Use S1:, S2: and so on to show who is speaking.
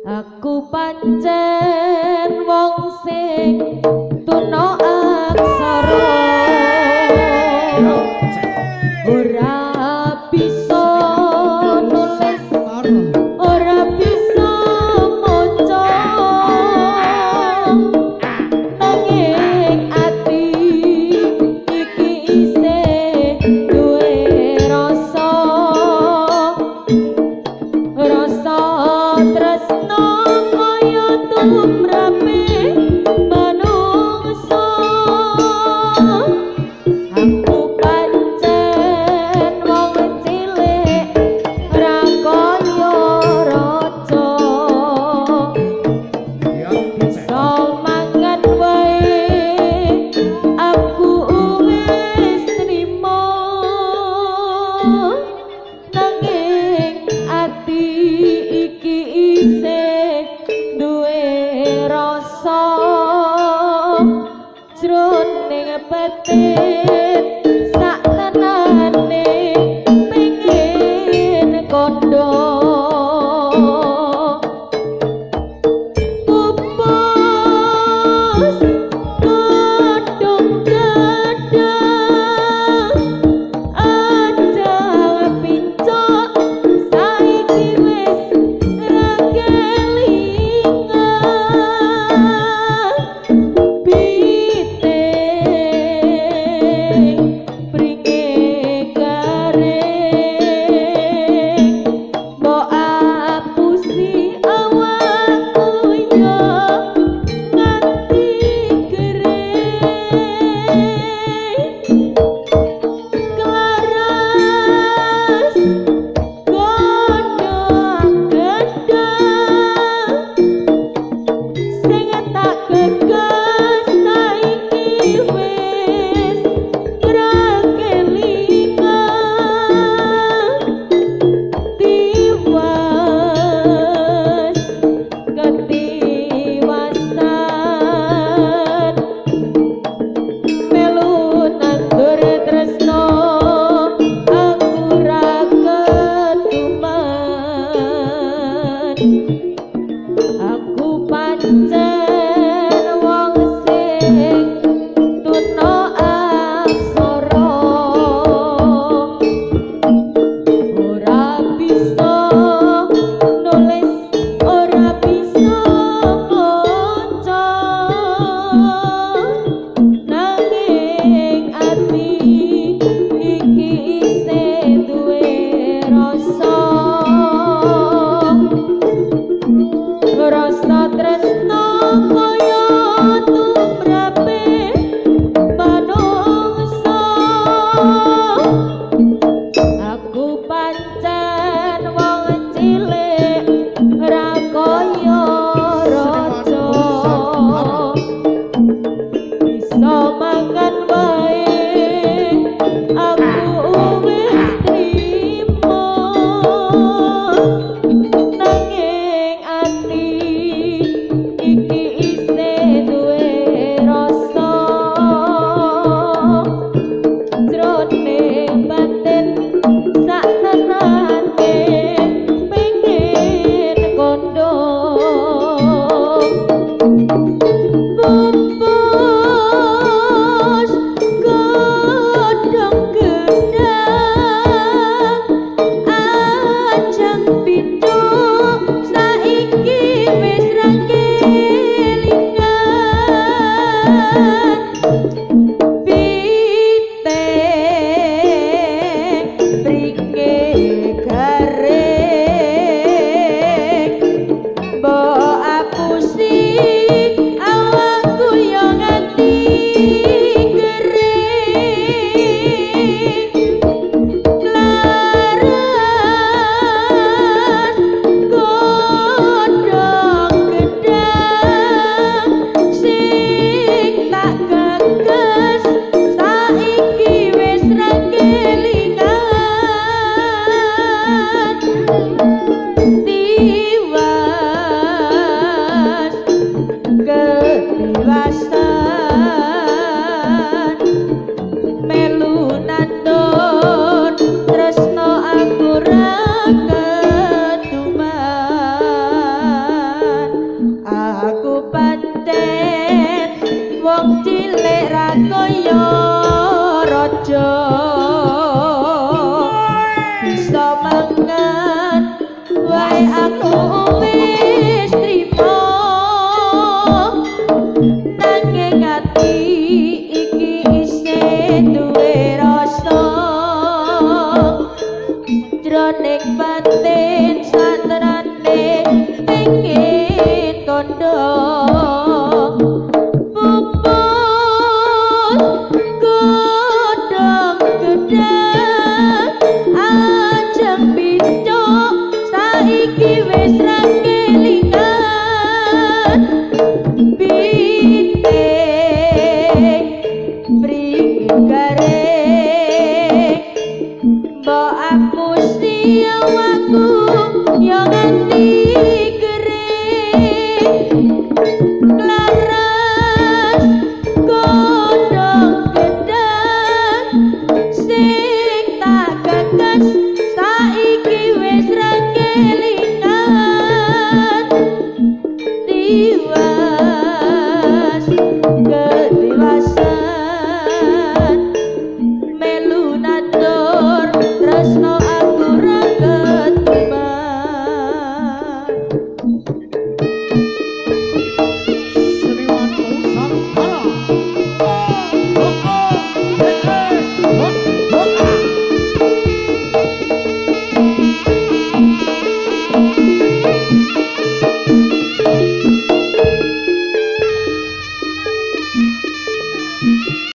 S1: Aku pancen wong sing tuna aksara ora bisa nulis ora bisa maca nanging ati iki isih duwe rasa tresno kaya tumrape manungsa. Aku pancen wong cilik ra kaya raja iso mangan wae aku wis trima nanging ati iki isih duwe rasa jroning batin sak tenane pengin kondo pupus kodhong gedang aja pincuk saiki wis ra kelingan piting pringe garing mbok apusi awakku yo nganti gering klaras godhong gedang sing tak gegas saiki wis ora kelingan tiwas ketiwasan melu nandur tresno aku ra keduman. Aku pancen wong sing tuna aksara ora bisa nulis ora bisa maca nanging ati iki isih duwe rasa tresno kaya tumrape manungsa. Aku pancen wong cilik ra kaya raja bisa mangan wae aku wis trima nanging ati iki isih duwe rasa jroning batin sak tenane pengin kondo pupus godhong gedang ajang pindho saiki wis ra kelingan piting pringe garing mbok apusi awakku wiwasan melu nandun tresno aku ra keduman aku pancen wong cilik ra kaya raja bisa mangan wae aku wis